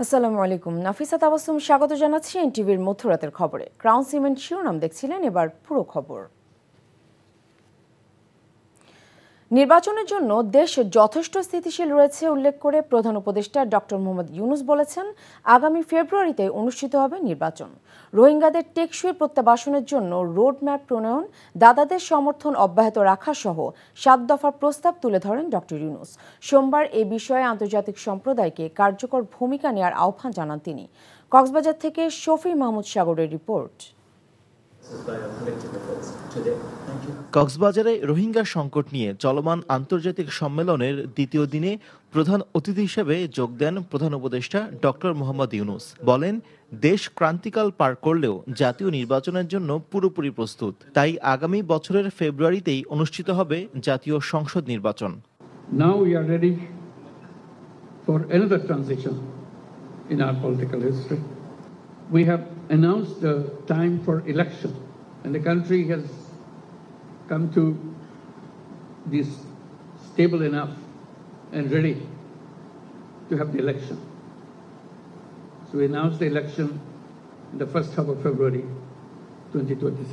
আসসালামু আলাইকুম। নাফিসা তাবাসসুম স্বাগত জানাচ্ছি এনটিভির মধ্যরাতের খবরে। ক্রাউন সিমেন্ট শিরোনাম দেখছিলেন, এবার পুরো খবর। নির্বাচনের জন্য দেশ যথেষ্ট স্থিতিশীল রয়েছে উল্লেখ করে প্রধান উপদেষ্টা ডক্টর মোহাম্মদ ইউনূস বলেছেন, আগামী ফেব্রুয়ারিতে অনুষ্ঠিত হবে নির্বাচন। রোহিঙ্গাদের টেকসই প্রত্যাবাসনের জন্য রোডম্যাপ প্রণয়ন, দাদাদের সমর্থন অব্যাহত রাখা সহ ৭ দফার প্রস্তাব তুলে ধরেন ডক্টর ইউনূস। সোমবার এ বিষয়ে আন্তর্জাতিক সম্প্রদায়কে কার্যকর ভূমিকা নেওয়ার আহ্বান জানান তিনি। কক্সবাজার থেকে শফি মাহমুদ সাগরের রিপোর্ট। কক্সবাজারে রোহিঙ্গা সংকট নিয়ে চলমান আন্তর্জাতিক সম্মেলনের দ্বিতীয় দিনে প্রধান অতিথি হিসেবে যোগ দেন প্রধান উপদেষ্টা ডক্টর মোহাম্মদ ইউনূস। বলেন, দেশ ক্রান্তিকাল পার করলেও জাতীয় নির্বাচনের জন্য পুরোপুরি প্রস্তুত। তাই আগামী বছরের ফেব্রুয়ারিতেই অনুষ্ঠিত হবে জাতীয় সংসদ নির্বাচন। Now we are ready for another transition in our political history. We have announced the time for election, and the country has come to this stable enough and ready to have the election. So we announced the election in the first half of February 2026.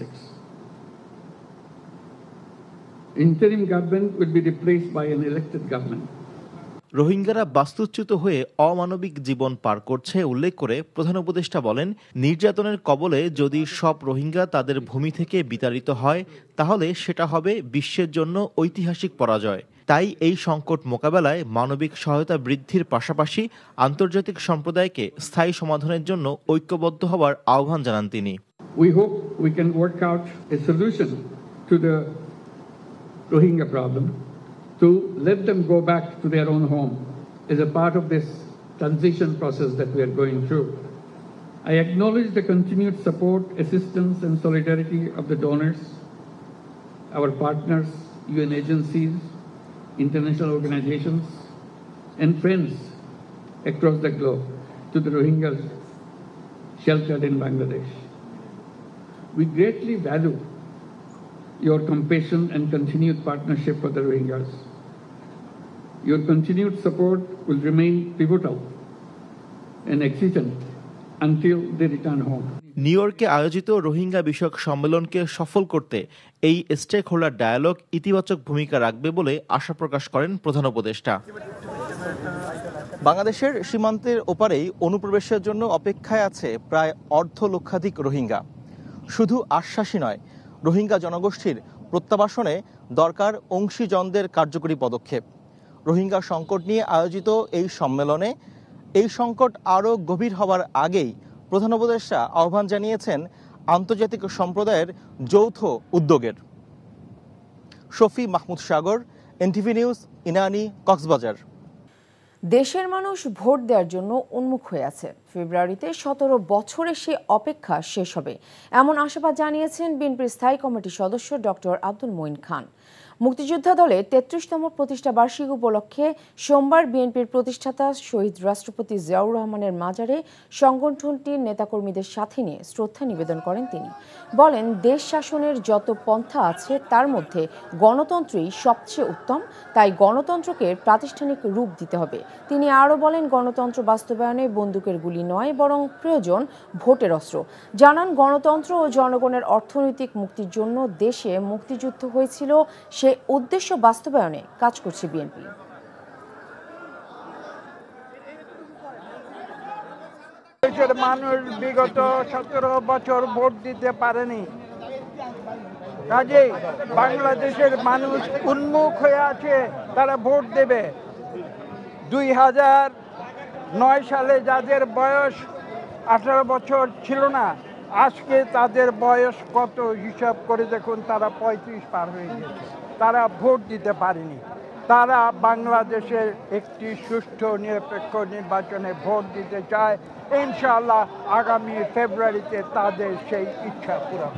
Interim government will be replaced by an elected government. রোহিঙ্গারা বাস্তুচ্যুত হয়ে অমানবিক জীবন পার করছে উল্লেখ করে প্রধান উপদেষ্টা বলেন, নির্যাতনের কবলে যদি সব রোহিঙ্গা তাদের ভূমি থেকে বিতাড়িত হয় তাহলে সেটা হবে বিশ্বের জন্য ঐতিহাসিক পরাজয়। তাই এই সংকট মোকাবেলায় মানবিক সহায়তা বৃদ্ধির পাশাপাশি আন্তর্জাতিক সম্প্রদায়কে স্থায়ী সমাধানের জন্য ঐক্যবদ্ধ হওয়ার আহ্বান জানান তিনি। We hope we can work out a solution to the Rohingya problem, to let them go back to their own home as a part of this transition process that we are going through. I acknowledge the continued support, assistance and solidarity of the donors, our partners, UN agencies, international organizations and friends across the globe to the Rohingyas sheltered in Bangladesh. We greatly value your compassion and continued partnership for the Rohingyas. Your continued support will remain pivotal and exigent until they return home. New ইয়র্কে আয়োজিত রোহিঙ্গা বিষয়ক সম্মেলনকে সফল করতে এই stake holder dialogue ইতিবাচক ভূমিকা রাখবে বলে আশা প্রকাশ করেন প্রধান উপদেষ্টা। বাংলাদেশের সীমান্তের ওপারেই অনুপ্রবেশের জন্য অপেক্ষায় আছে প্রায় অর্ধলক্ষাধিক রোহিঙ্গা। শুধু আশ্বাসই নয়, রোহিঙ্গা জনগোষ্ঠীর প্রত্যাবাসনে দরকার অংশীজনদের কার্যকরী পদক্ষেপ। রোহিঙ্গা সংকট নিয়ে আয়োজিত এই সম্মেলনে এই সংকট আরও গভীর হওয়ার আগেই প্রধান উপদেষ্টা আহ্বান জানিয়েছেন আন্তর্জাতিক সম্প্রদায়ের যৌথ উদ্যোগের। শফি মাহমুদ সাগর, এনটিভি নিউজ, ইনানী, কক্সবাজার। দেশের মানুষ ভোট দেওয়ার জন্য উন্মুখ হয়ে আছে। ফেব্রুয়ারিতে ১৭ বছরের সে অপেক্ষা শেষ হবে, এমন আশাবাদ জানিয়েছেন বিএনপির স্থায়ী কমিটির সদস্য ডক্টর আব্দুল মঈন খান। মুক্তিযোদ্ধা দলের ৩৩তম প্রতিষ্ঠা বার্ষিকী উপলক্ষে সোমবার বিএনপির প্রতিষ্ঠাতা শহীদ রাষ্ট্রপতি জিয়াউর রহমানের মাজারে সংগঠনটির নেতাকর্মীদের সাথে নিয়ে শ্রদ্ধা নিবেদন করেন তিনি। বলেন, দেশ শাসনের যত পন্থা আছে তার মধ্যে গণতন্ত্রই সবচেয়ে উত্তম, তাই গণতন্ত্রকে প্রাতিষ্ঠানিক রূপ দিতে হবে। তিনি আরও বলেন, গণতন্ত্র বাস্তবায়নে বন্দুকের গুলি নয়, বরং প্রয়োজন ভোটের অস্ত্র। জানান, গণতন্ত্র ও জনগণের অর্থনৈতিক মুক্তির জন্য দেশে মুক্তিযুদ্ধ হয়েছিল, সে উদ্দেশ্য বাস্তবায়নে কাজ করছে বিএনপি। দেশের মানুষ বিগত ১৭ বছর ভোট দিতে পারেনি, কাজেই বাংলাদেশের মানুষ উন্মুখ হয়ে আছে, তারা ভোট দেবে। ২০০৯ সালে যাদের বয়স ১৮ বছর ছিল না, আজকে তাদের বয়স কত হিসাব করে দেখুন, তারা ৩৫ পার হয়ে গেছে। তারা ভোট দিতে পারেনি। তারা বাংলাদেশের একটি সুষ্ঠু নিরপেক্ষ নির্বাচনে ভোট দিতে চায়। ইনশাআল্লাহ আগামী ফেব্রুয়ারিতে তাদের সেই ইচ্ছা পূরণ।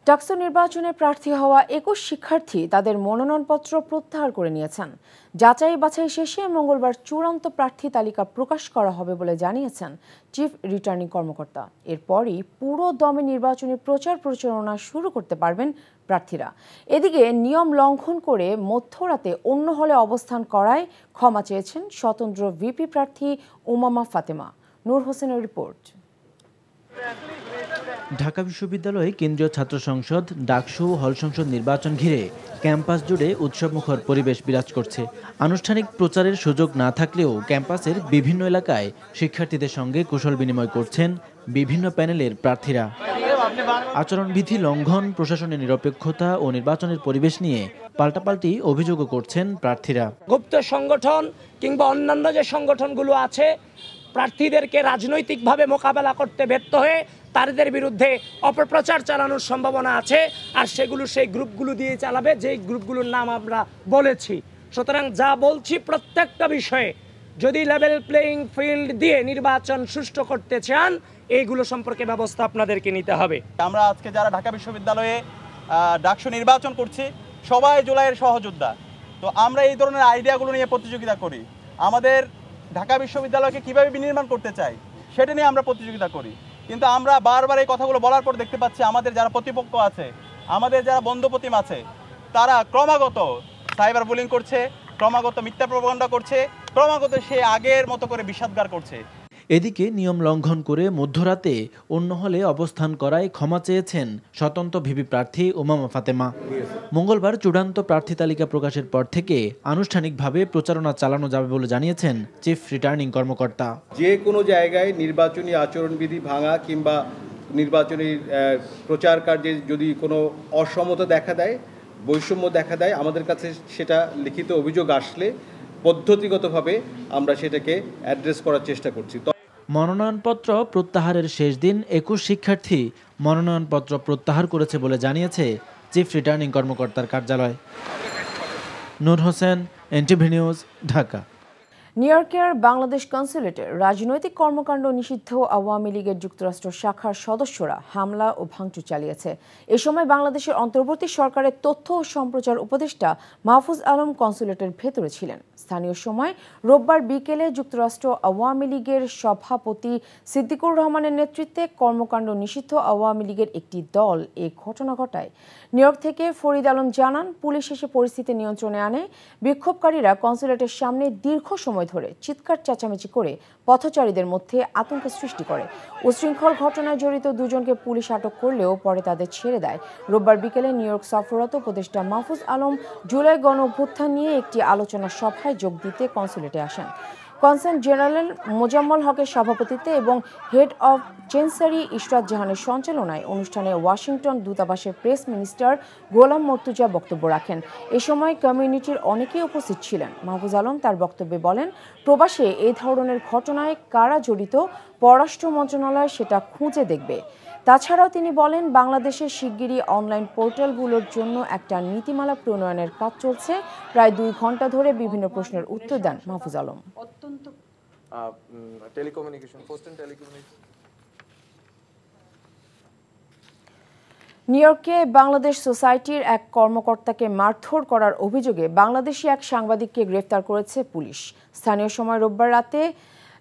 ডাকসু নির্বাচনে প্রার্থী হওয়া 21 শিক্ষার্থী তাদের মনোনয়নপত্র প্রত্যাহার করে নিয়েছেন। যাচাই বাছাই শেষে মঙ্গলবার চূড়ান্ত প্রার্থী তালিকা প্রকাশ করা হবে বলে জানিয়েছেন চিফ রিটার্নিং কর্মকর্তা। এরপরই পুরো দমে নির্বাচনী প্রচার প্রচারণা শুরু করতে পারবেন প্রার্থীরা। এদিকে নিয়ম লঙ্ঘন করে মধ্যরাতে অন্য হলে অবস্থান করায় ক্ষমা চেয়েছেন স্বতন্ত্র ভিপি প্রার্থী উমামা ফাতেমা। নূর হোসেনের রিপোর্ট। ঢাকা বিশ্ববিদ্যালয়ে কেন্দ্রীয় ছাত্র সংসদ, ডাকসু, হল সংসদ নির্বাচন ঘিরে ক্যাম্পাস জুড়ে উৎসবমুখর পরিবেশ বিরাজ করছে। আনুষ্ঠানিক প্রচারের সুযোগ না থাকলেও ক্যাম্পাসের বিভিন্ন এলাকায় শিক্ষার্থীদের সঙ্গে কুশল বিনিময় করছেন বিভিন্ন প্যানেলের প্রার্থীরা। আচরণবিধি লঙ্ঘন, প্রশাসনের নিরপেক্ষতা ও নির্বাচনের পরিবেশ নিয়ে পাল্টাপাল্টি অভিযোগও করছেন প্রার্থীরা। গুপ্ত সংগঠন কিংবা অন্যান্য যে সংগঠনগুলো আছে প্রার্থীদেরকে রাজনৈতিকভাবে মোকাবেলা করতে ব্যর্থ হয়ে তাদের বিরুদ্ধে অপপ্রচার চালানোর সম্ভাবনা আছে, আর সেগুলো সেই গ্রুপগুলো দিয়ে চালাবে যেই গ্রুপগুলোর নাম আমরা বলেছি। সুতরাং যা বলছি প্রত্যেকটা বিষয়ে যদি লেভেল প্লেইং ফিল্ড দিয়ে নির্বাচন সুষ্ঠু করতে চান এইগুলো সম্পর্কে ব্যবস্থা আপনাদেরকে নিতে হবে। আমরা আজকে যারা ঢাকা বিশ্ববিদ্যালয়ে ডাকসু নির্বাচন করছি সবাই জুলাইয়ের সহযোদ্ধা। তো আমরা এই ধরনের আইডিয়াগুলো নিয়ে প্রতিযোগিতা করি, আমাদের ঢাকা বিশ্ববিদ্যালয়কে কীভাবে বিনির্মাণ করতে চাই সেটা নিয়ে আমরা প্রতিযোগিতা করি। কিন্তু আমরা বারবার এই কথাগুলো বলার পর দেখতে পাচ্ছি আমাদের যারা প্রতিপক্ষ আছে, আমাদের যারা বন্ধুপ্রতিম আছে, তারা ক্রমাগত সাইবার বুলিং করছে, ক্রমাগত মিথ্যা প্রপাগান্ডা করছে, ক্রমাগত সে আগের মতো করে বিষাদগার করছে। এদিকে নিয়ম লঙ্ঘন করে মধ্যরাতে অন্য হলে অবস্থান করায় ক্ষমা চেয়েছেন স্বতন্ত্র ভিপি প্রার্থী উমামা ফাতেমা। মঙ্গলবার চূড়ান্ত প্রার্থী তালিকা প্রকাশের পর থেকে আনুষ্ঠানিকভাবে প্রচারণা চালানো যাবে বলে জানিয়েছেন চিফ রিটার্নিং কর্মকর্তা। যে কোনো জায়গায় নির্বাচনী আচরণবিধি ভাঙা কিংবা নির্বাচনী প্রচার কার্যে যদি কোনো অসমতা দেখা দেয়, বৈষম্য দেখা দেয়, আমাদের কাছে সেটা লিখিত অভিযোগ আসলে পদ্ধতিগতভাবে আমরা সেটাকে অ্যাড্রেস করার চেষ্টা করছি। মনোনয়নপত্র প্রত্যাহারের শেষ দিন 21 শিক্ষার্থী মনোনয়নপত্র প্রত্যাহার করেছে বলে জানিয়েছে চিফ রিটার্নিং কর্মকর্তার কার্যালয়। Nur Hossain, NTV news, Dhaka. নিউ ইয়র্কের বাংলাদেশ কনসুলেটে রাজনৈতিক কর্মকাণ্ড নিষিদ্ধ আওয়ামী লীগের যুক্তরাষ্ট্র শাখার সদস্যরা হামলা ও ভাঙচুর চালিয়েছে। এ সময় বাংলাদেশের অন্তর্বর্তী সরকারের তথ্য ও সম্প্রচার উপদেষ্টা মাহফুজ আলম কনসুলেটের ভেতরে ছিলেন। স্থানীয় সময় রোববার বিকেলে যুক্তরাষ্ট্র আওয়ামী লীগের সভাপতি সিদ্দিকুর রহমানের নেতৃত্বে কর্মকাণ্ড নিষিদ্ধ আওয়ামী লীগের একটি দল এ ঘটনা ঘটায়। নিউ ইয়র্ক থেকে ফরিদ আলম জানান, পুলিশ এসে পরিস্থিতি নিয়ন্ত্রণে আনে। বিক্ষোভকারীরা কনসুলেটের সামনে দীর্ঘ সময় ধরে চিৎকার চেঁচামেচি করে পথচারীদের মধ্যে আতঙ্ক সৃষ্টি করে। উচ্ছৃঙ্খল ঘটনায় জড়িত দুজনকে পুলিশ আটক করলেও পরে তাদের ছেড়ে দেয়। রোববার বিকেলে নিউ ইয়র্ক সফররত উপদেষ্টা মাহফুজ আলম জুলাই গণ অভ্যুত্থান নিয়ে একটি আলোচনা সভায় যোগ দিতে কনসুলেটে আসেন। কনসার্ন জেনারেল মোজাম্মল হকের সভাপতিত্বে এবং হেড অব চেন্সারি ইশরাত জাহানের সঞ্চালনায় অনুষ্ঠানে ওয়াশিংটন দূতাবাসের প্রেস মিনিস্টার গোলাম মর্তুজা বক্তব্য রাখেন। এ সময় কমিউনিটির অনেকেই উপস্থিত ছিলেন। মাহফুজ আলম তার বক্তব্যে বলেন, প্রবাসে এই ধরনের ঘটনায় কারা জড়িত পররাষ্ট্র মন্ত্রণালয় সেটা খুঁজে দেখবে। তাছাড়াও তিনি বলেন, বাংলাদেশের শিগগিরই অনলাইন পোর্টালগুলোর জন্য একটা নীতিমালা প্রণয়নের কাজ চলছে। প্রায় 2 ঘন্টা ধরে বিভিন্ন প্রশ্নের উত্তর দেন মাহফুজ আলম। নিউ ইয়র্কে বাংলাদেশ সোসাইটির এক কর্মকর্তাকে মারধর করার অভিযোগে বাংলাদেশি এক সাংবাদিককে গ্রেফতার করেছে পুলিশ। স্থানীয় সময় রোববার রাতে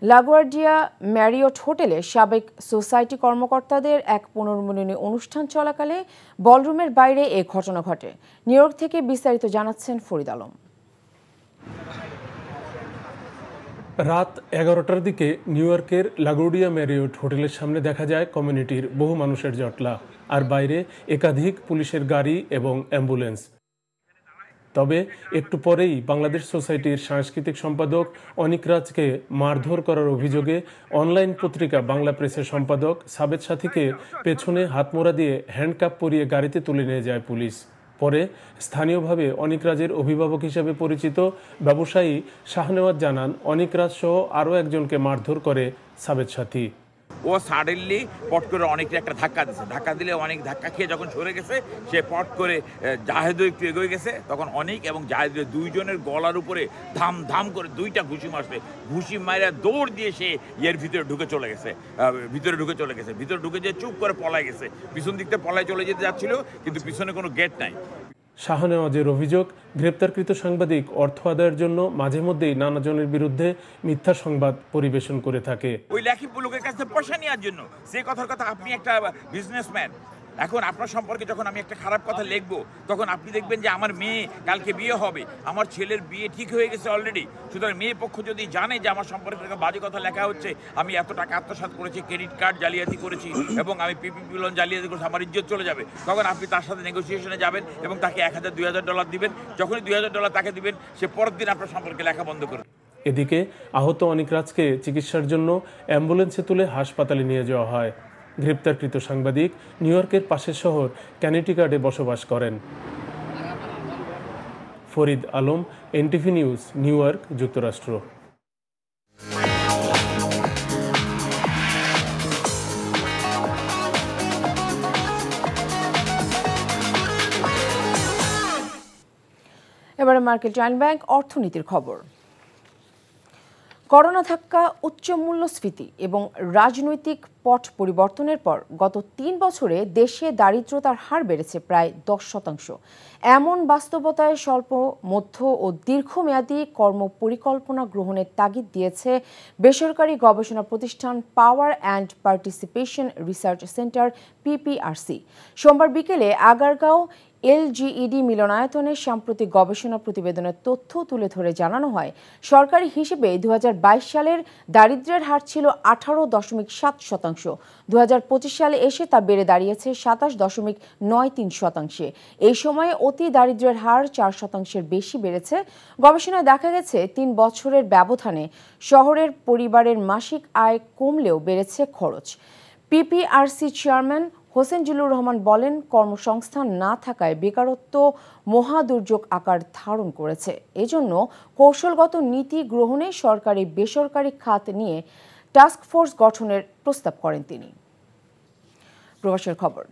লাগুয়ার্ডিয়া ম্যারিয়ট হোটেলে সাবেক সোসাইটি কর্মকর্তাদের এক পুনর্মিলনী অনুষ্ঠান চলাকালে বলরুমের বাইরে এ ঘটনা ঘটে। নিউ ইয়র্ক থেকে বিস্তারিত জানাচ্ছেন ফরিদ আলম। রাত 11টার দিকে নিউ ইয়র্কের লাগুয়ার্ডিয়া ম্যারিয়ট হোটেলের সামনে দেখা যায় কমিউনিটির বহু মানুষের জটলা, আর বাইরে একাধিক পুলিশের গাড়ি এবং অ্যাম্বুলেন্স। তবে একটু পরেই বাংলাদেশ সোসাইটির সাংস্কৃতিক সম্পাদক অনিক রাজকে মারধর করার অভিযোগে অনলাইন পত্রিকা বাংলা প্রেসের সম্পাদক সাবেদ সাথীকে পেছনে হাতমোড়া দিয়ে হ্যান্ডকাপ পরিয়ে গাড়িতে তুলে নিয়ে যায় পুলিশ। পরে স্থানীয়ভাবে অনিক রাজের অভিভাবক হিসেবে পরিচিত ব্যবসায়ী শাহনেওয়াজ জানান, অনিক রাজ সহ আরও একজনকে মারধর করে সাবেদ সাথী। ও সাডেনলি পট করে অনেকটা একটা ধাক্কা দিচ্ছে, ধাক্কা দিলে অনেক ধাক্কা খেয়ে যখন সরে গেছে সে পট করে জাহেদও একটু এগোয় গেছে, তখন অনেক এবং জাহেদের দুইজনের গলার উপরে ধাম ধাম করে দুইটা ঘুষি মারছে, ঘুষি মারা দৌড় দিয়ে সে এর ভিতরে ঢুকে চলে গেছে, ভিতরে ঢুকে যে চুপ করে পলাই গেছে, পিছন দিক থেকে পলাই চলে যেতে যাচ্ছিল কিন্তু পিছনে কোনো গেট নাই। শাহনেওয়াজের অভিযোগ, গ্রেপ্তারকৃত সাংবাদিক অর্থ আদায়ের জন্য মাঝে মধ্যেই নানাজনের বিরুদ্ধে মিথ্যা সংবাদ পরিবেশন করে থাকে। ওই লেখিত লোকের কাছে পয়সা নেওয়ার জন্য, সে কথার কথা আপনি একটা বিজনেসম্যান, এখন আপনার সম্পর্কে যখন আমি একটা খারাপ কথা লিখবো তখন আপনি দেখবেন যে আমার মেয়ে কালকে বিয়ে হবে, আমার ছেলের বিয়ে ঠিক হয়ে গেছে অলরেডি, সুতরাং মেয়ে পক্ষ যদি জানে যে আমার সম্পর্কে বাজে কথা লেখা হচ্ছে, আমি এত টাকা আত্মসাৎ করেছি, ক্রেডিট কার্ড জালিয়াতি করেছি এবং আমি পিপিপি লোন জালিয়াতি করেছি, আমার ইজ্জত চলে যাবে, তখন আপনি তার সাথে নেগোসিয়েশনে যাবেন এবং তাকে $1000-2000 দিবেন। যখনই $2000 তাকে দিবেন সে পরের দিন আপনার সম্পর্কে লেখা বন্ধ করবে। এদিকে আহত অনিক রাজকে চিকিৎসার জন্য অ্যাম্বুলেন্সে তুলে হাসপাতালে নিয়ে যাওয়া হয়। গ্রেপ্তারকৃত সাংবাদিক নিউ ইয়র্কের পাশের শহর ক্যানেটিকাটে বসবাস করেন। Farid Alam, NTV news, new York, যুক্তরাষ্ট্র। এবারে মার্কেট জায়ান্ট ব্যাংক অর্থনীতির খবর। করোনা ধাক্কা, উচ্চ মূল্যস্ফীতি এবং রাজনৈতিক পট পরিবর্তনের পর গত 3 বছরে দেশে দারিদ্রতার হার বেড়েছে প্রায় 10%। এমন বাস্তবতায় স্বল্প, মধ্য ও দীর্ঘমেয়াদী কর্মপরিকল্পনা গ্রহণের তাগিদ দিয়েছে বেসরকারি গবেষণা প্রতিষ্ঠান power and participation research centre PPRC। সোমবার বিকেলে আগারগাঁও LGED মিলনায়তনে সাম্প্রতিক গবেষণা প্রতিবেদনের তথ্য তুলে ধরে জানানো হয়, সরকারি হিসেবে 2022 সালের দারিদ্র্যের হার ছিল 18.7%। 2025 সালে এসে তা বেড়ে দাঁড়িয়েছে 27.93%। এই সময়ে অতি দারিদ্র্যের হার 4% বেশি বেড়েছে। গবেষণায় দেখা গেছে 3 বছরের ব্যবধানে শহরের পরিবারের মাসিক আয় কমলেও বেড়েছে খরচ। PPRC চেয়ারম্যান হোসেন জিল্লুর রহমান বলেন, কর্মসংস্থান না থাকায় বেকারত্ব মহাদুর্যোগ আকার ধারণ করেছে। এজন্য কৌশলগত নীতি গ্রহণে সরকারি বেসরকারি খাত নিয়ে টাস্কফোর্স গঠনের প্রস্তাব করেন তিনি। প্রবাসের খবর।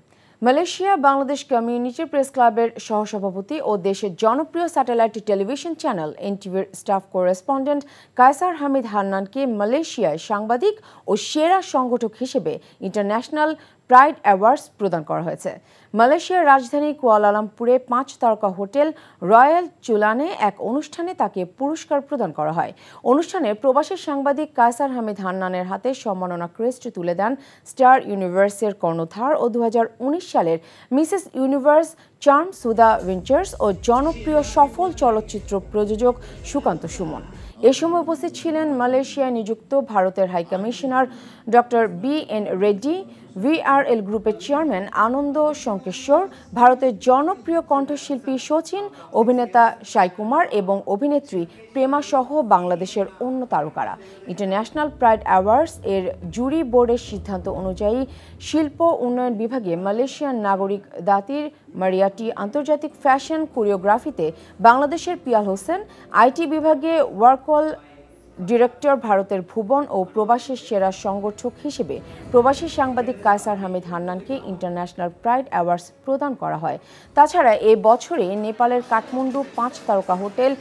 মালয়েশিয়া বাংলাদেশ কমিউনিটি প্রেস ক্লাবের সহসভাপতি ও দেশের জনপ্রিয় স্যাটেলাইট টেলিভিশন চ্যানেল এনটিভির স্টাফ করেসপন্ডেন্ট কায়সার হামিদ হান্নানকে মালয়েশিয়ায় সাংবাদিক ও সেরা সংগঠক হিসেবে ইন্টারন্যাশনাল প্রাইড অ্যাওয়ার্ডস প্রদান করা হয়েছে। মালয়েশিয়ার রাজধানী কুয়ালালামপুরে 5 তারকা হোটেল রয়্যাল চুলানে এক অনুষ্ঠানে তাকে পুরস্কার প্রদান করা হয়। অনুষ্ঠানে প্রবাসী সাংবাদিক কায়সার হামিদ হান্নানের হাতে সম্মাননা ক্রেস্ট তুলে দেন স্টার ইউনিভার্সের কর্ণধার ও 2019 সালের মিসেস ইউনিভার্স চার্ম সুদা ভেঞ্চার্স ও জনপ্রিয় সফল চলচ্চিত্র প্রযোজক সুকান্ত সুমন। এ সময় উপস্থিত ছিলেন মালয়েশিয়ায় নিযুক্ত ভারতের high commissioner doctor BN Reddy, VRL গ্রুপের চেয়ারম্যান আনন্দ শঙ্কেশ্বর, ভারতের জনপ্রিয় কণ্ঠশিল্পী শচীন, অভিনেতা সাই কুমার এবং অভিনেত্রী প্রেমা সহ বাংলাদেশের অন্য তারকারা। ইন্টারন্যাশনাল প্রাইড অ্যাওয়ার্ডস এর জুরি বোর্ডের সিদ্ধান্ত অনুযায়ী শিল্প উন্নয়ন বিভাগে মালয়েশিয়ান নাগরিক দাতির মারিয়াটি, আন্তর্জাতিক ফ্যাশন কোরিওগ্রাফিতে বাংলাদেশের পিয়াল হোসেন, IT বিভাগে ওয়ার্কল ডিরেক্টর ভারতের ভুবন ও প্রবাসী সেরা সংগঠক হিসেবে প্রবাসী সাংবাদিক কায়সার হামিদ হান্নানকে ইন্টারন্যাশনাল প্রাইড অ্যাওয়ার্ডস প্রদান করা হয়। তাছাড়া এ বছরে নেপালের কাঠমান্ডু 5 তারকা হোটেল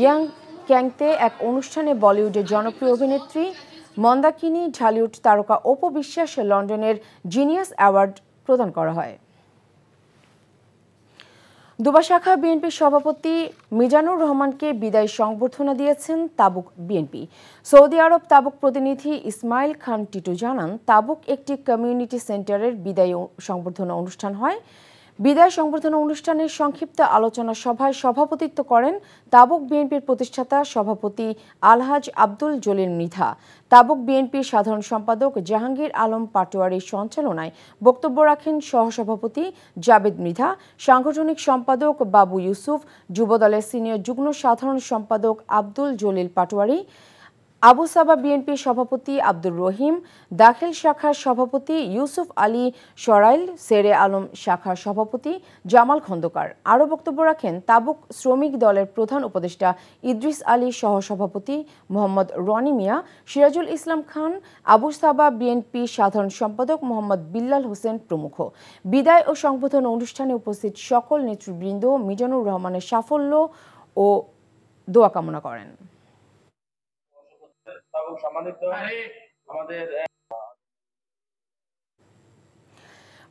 ইয়াং ক্যাংতে এক অনুষ্ঠানে বলিউডের জনপ্রিয় অভিনেত্রী মন্দাকিনী, ঢালিউড তারকা অপু বিশ্বাস লন্ডনের জিনিয়াস অ্যাওয়ার্ড প্রদান করা হয়। দুবা শাখা বিএনপির সভাপতি মিজানুর রহমানকে বিদায়ী সংবর্ধনা দিয়েছেন তাবুক বিএনপি। সৌদি আরব তাবুক প্রতিনিধি ইসমাইল খান টিটু জানান, তাবুক একটি কমিউনিটি সেন্টারের বিদায়ী সংবর্ধনা অনুষ্ঠান হয়। বিদায় সংবর্ধনা অনুষ্ঠানের সংক্ষিপ্ত আলোচনা সভায় সভাপতিত্ব করেন তাবুক বিএনপির প্রতিষ্ঠাতা সভাপতি আলহাজ আব্দুল জলিল মৃধা। তাবুক বিএনপির সাধারণ সম্পাদক জাহাঙ্গীর আলম পাটোয়ারির সঞ্চালনায় বক্তব্য রাখেন সহসভাপতি জাবেদ মৃধা, সাংগঠনিক সম্পাদক বাবু ইউসুফ, যুবদলের সিনিয়র যুগ্ম সাধারণ সম্পাদক আব্দুল জলিল পাটোয়ারি, আবু সাবা বিএনপি সভাপতি আব্দুর রহিম, দাখিল শাখার সভাপতি ইউসুফ আলী সরাইল, সেরে আলম শাখার সভাপতি জামাল খন্দকার। আরও বক্তব্য রাখেন তাবুক শ্রমিক দলের প্রধান উপদেষ্টা ইদ্রিস আলী, সহসভাপতি মোহাম্মদ রনি মিয়া, সিরাজুল ইসলাম খান, আবু সাবা বিএনপি সাধারণ সম্পাদক মোহাম্মদ বিল্লাল হোসেন প্রমুখ। বিদায় ও সংবোধন অনুষ্ঠানে উপস্থিত সকল নেতৃবৃন্দ মিজানুর রহমানের সাফল্য ও দোয়া কামনা করেন।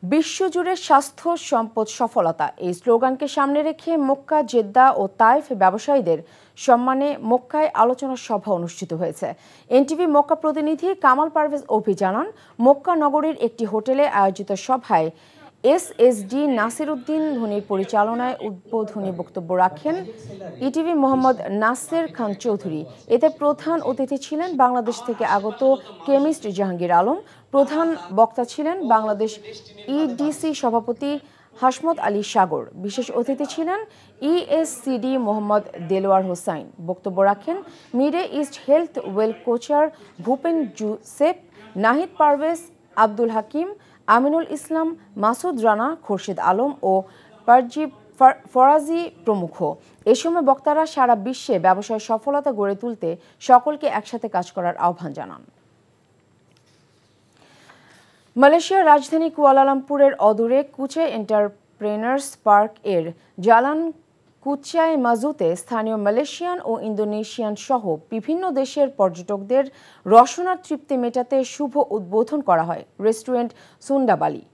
বিশ্বজুড়ে স্বাস্থ্য সম্পদ সফলতা, এই স্লোগানকে সামনে রেখে মক্কা, জেদ্দা ও তাইফ ব্যবসায়ীদের সম্মানে মক্কায় আলোচনা সভা অনুষ্ঠিত হয়েছে। এনটিভি মক্কা প্রতিনিধি কামাল পারভেজ অভি জানান, মক্কা নগরীর একটি হোটেলে আয়োজিত সভায় এসএসডি নাসির উদ্দিন ধোনির পরিচালনায় উদ্বোধনী বক্তব্য রাখেন ইটিভি মোহাম্মদ নাসের খান চৌধুরী। এতে প্রধান অতিথি ছিলেন বাংলাদেশ থেকে আগত কেমিস্ট জাহাঙ্গীর আলম। প্রধান বক্তা ছিলেন বাংলাদেশ ইডিসি সভাপতি হাসমত আলী সাগর। বিশেষ অতিথি ছিলেন ইএসসিডি মোহাম্মদ দেলোয়ার হোসাইন। বক্তব্য রাখেন মিডে ইস্ট হেলথ ওয়েল কোচার ভূপেন জুসেফ, নাহিদ পারভেজ, আব্দুল হাকিম, আমিনুল ইসলাম, মাসুদ রানা, খোরশেদ আলম ও পারজিব ফরাজি প্রমুখ। এ সময় বক্তারা সারা বিশ্বে ব্যবসায় সফলতা গড়ে তুলতে সকলকে একসাথে কাজ করার আহ্বান জানান। মালয়েশিয়ার রাজধানী কুয়ালালামপুরের অদূরে কুচাই এন্টারপ্রেনার্স পার্ক এর জালান কুচাই মাজুতে স্থানীয় মালয়েশিয়ান ও ইন্দোনেশিয়ান সহ বিভিন্ন দেশের পর্যটকদের রসনার তৃপ্তি মেটাতে শুভ উদ্বোধন করা হয় রেস্টুরেন্ট সুন্ডা বালি।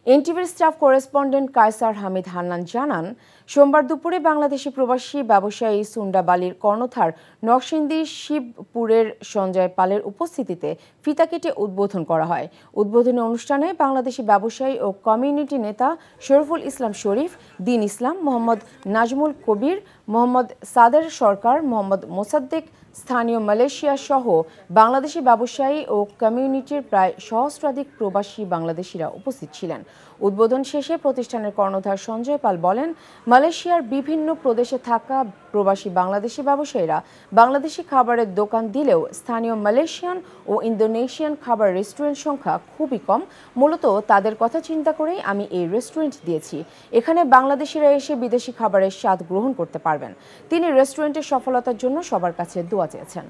এনটিভির স্টাফ করেসপন্ডেন্ট কায়সার হামিদ হান্নান জানান, সোমবার দুপুরে বাংলাদেশি প্রবাসী ব্যবসায়ী সুন্ডা বালির কর্ণধার নরসিংদী শিবপুরের সঞ্জয় পালের উপস্থিতিতে ফিতা কেটে উদ্বোধন করা হয়। উদ্বোধনী অনুষ্ঠানে বাংলাদেশি ব্যবসায়ী ও কমিউনিটি নেতা শরীফুল ইসলাম শরীফ, দিন ইসলাম, মোহাম্মদ নাজমুল কবির, মোহাম্মদ সাদের সরকার, মোহাম্মদ মোসাদ্দেক, স্থানীয় মালয়েশিয়া সহ বাংলাদেশি ব্যবসায়ী ও কমিউনিটির প্রায় সহস্রাধিক প্রবাসী বাংলাদেশিরা উপস্থিত ছিলেন। উদ্বোধন শেষে প্রতিষ্ঠানের কর্ণধার সঞ্জয় পাল বলেন, মালয়েশিয়ার বিভিন্ন প্রদেশে থাকা প্রবাসী বাংলাদেশি ব্যবসায়ীরা বাংলাদেশি খাবারের দোকান দিলেও স্থানীয় মালয়েশিয়ান ও ইন্দোনেশিয়ান খাবার রেস্টুরেন্ট সংখ্যা খুবই কম। মূলত তাদের কথা চিন্তা করেই আমি এই রেস্টুরেন্ট দিয়েছি। এখানে বাংলাদেশিরা এসে বিদেশি খাবারের স্বাদ গ্রহণ করতে পারবেন। তিনি রেস্টুরেন্টের সফলতার জন্য সবার কাছে দোয়া চেয়েছেন।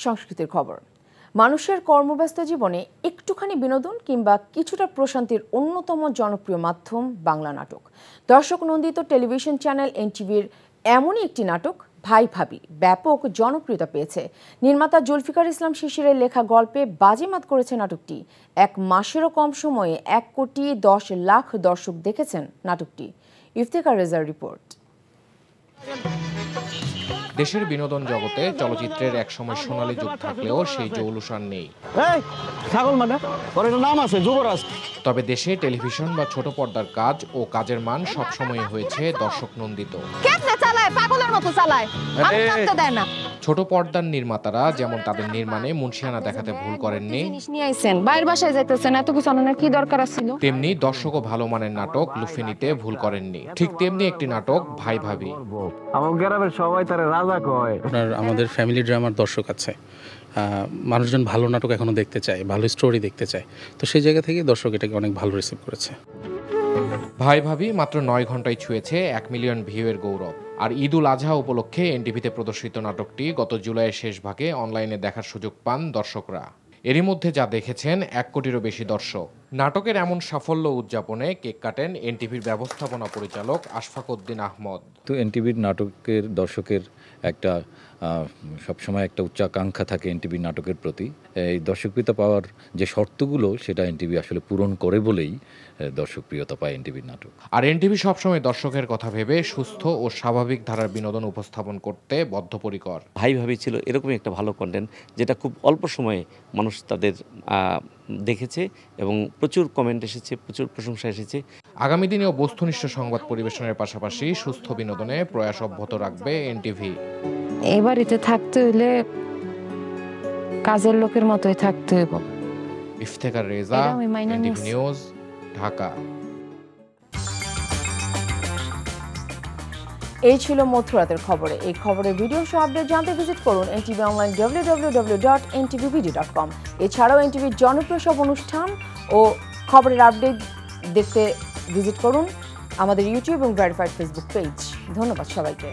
সংস্কৃতির খবর। মানুষের কর্মব্যস্ত জীবনে একটুখানি বিনোদন কিংবা কিছুটা প্রশান্তির অন্যতম জনপ্রিয় মাধ্যম বাংলা নাটক। দর্শক নন্দিত টেলিভিশন চ্যানেল এনটিভির এমনই একটি নাটক ভাই ভাবি ব্যাপক জনপ্রিয়তা পেয়েছে। নির্মাতা জুলফিকার ইসলাম শিশিরের লেখা গল্পে বাজিমাত করেছে নাটকটি। 1 মাসেরও কম সময়ে 1,10,00,000 দর্শক দেখেছেন নাটকটি। ইফতেখার রেজার রিপোর্ট। দেশের বিনোদন জগতে চলচ্চিত্রের একসময় সোনালী যুগ থাকলেও সেই জৌলুসান নেই। তবে দেশে টেলিভিশন বা ছোট পর্দার কাজ ও কাজের মান সবসময় হয়েছে দর্শক নন্দিত। ছোট পর্দার নির্মাতারা যেমন তাদের নির্মাণে মুনশিয়ানা দেখাতে ভুল করেননি, তেমনি দর্শকও ভালো মানের নাটক লুফে নিতে ভুল করেননি। ঠিক তেমনি একটি নাটক ভাই ভাবি। আমাদের ফ্যামিলি ড্রামার দর্শক আছে, মানুষজন ভালো নাটক এখনো দেখতে চায়, ভালো স্টোরি দেখতে চায়, তো সেই জায়গা থেকে দর্শক এটাকে অনেক ভালো রিসিভ করেছে। ভাই ভাবি মাত্র 9 ঘন্টায় ছুঁয়েছে 1 মিলিয়ন ভিউয়ের গৌরব। আর ঈদ উল আজহা উপলক্ষে এনটিভিতে প্রদর্শিত নাটকটি গত জুলাইয়ের শেষ ভাগে অনলাইনে দেখার সুযোগ পান দর্শকরা। এরই মধ্যে যা দেখেছেন 1 কোটিরও বেশি দর্শক। নাটকের এমন সাফল্য উদযাপনে কেক কাটেন এনটিভির ব্যবস্থাপনা পরিচালক আশফাক উদ্দিন আহমদ। তো এনটিভির নাটকের দর্শকের একটা সবসময় একটা উচ্চাকাঙ্ক্ষা থাকে এনটিভির নাটকের প্রতি। এই দর্শকপ্রিয়তা পাওয়ার যে শর্তগুলো সেটা এনটিভি আসলে পূরণ করে বলেই দর্শকপ্রিয়তা পায় এনটিভির নাটক। আর এনটিভি সবসময় দর্শকের কথা ভেবে সুস্থ ও স্বাভাবিক ধারার বিনোদন উপস্থাপন করতে বদ্ধপরিকর। ভাই ভাবি ছিল এরকমই একটা ভালো কন্টেন্ট, যেটা খুব অল্প সময়ে মানুষ তাদের দেখেছে এবং প্রচুর কমেন্ট এসেছে, প্রচুর প্রশংসা এসেছে। আগামী দিনেও বস্তুনিষ্ঠ সংবাদ পরিবেশনের পাশাপাশি সুস্থ বিনোদনে প্রয়াস অব্যাহত রাখবে এনটিভি। এই বাড়িতে থাকতে হইলে কাজের লোকের মতোই থাকতে হইব। Iftekhar Reza, NTV news, Dhaka. এই ছিল মধ্যরাতের খবরে। এই খবরের ভিডিও সহ আপডেট জানতে ভিজিট করুন এনটিভি অনলাইন www.ntvvideo.com। এছাড়াও এনটিভির জনপ্রিয় সব অনুষ্ঠান ও খবরের আপডেট দেখতে ভিজিট করুন আমাদের ইউটিউব এবং ভেরিফাইড ফেসবুক পেজ। ধন্যবাদ সবাইকে।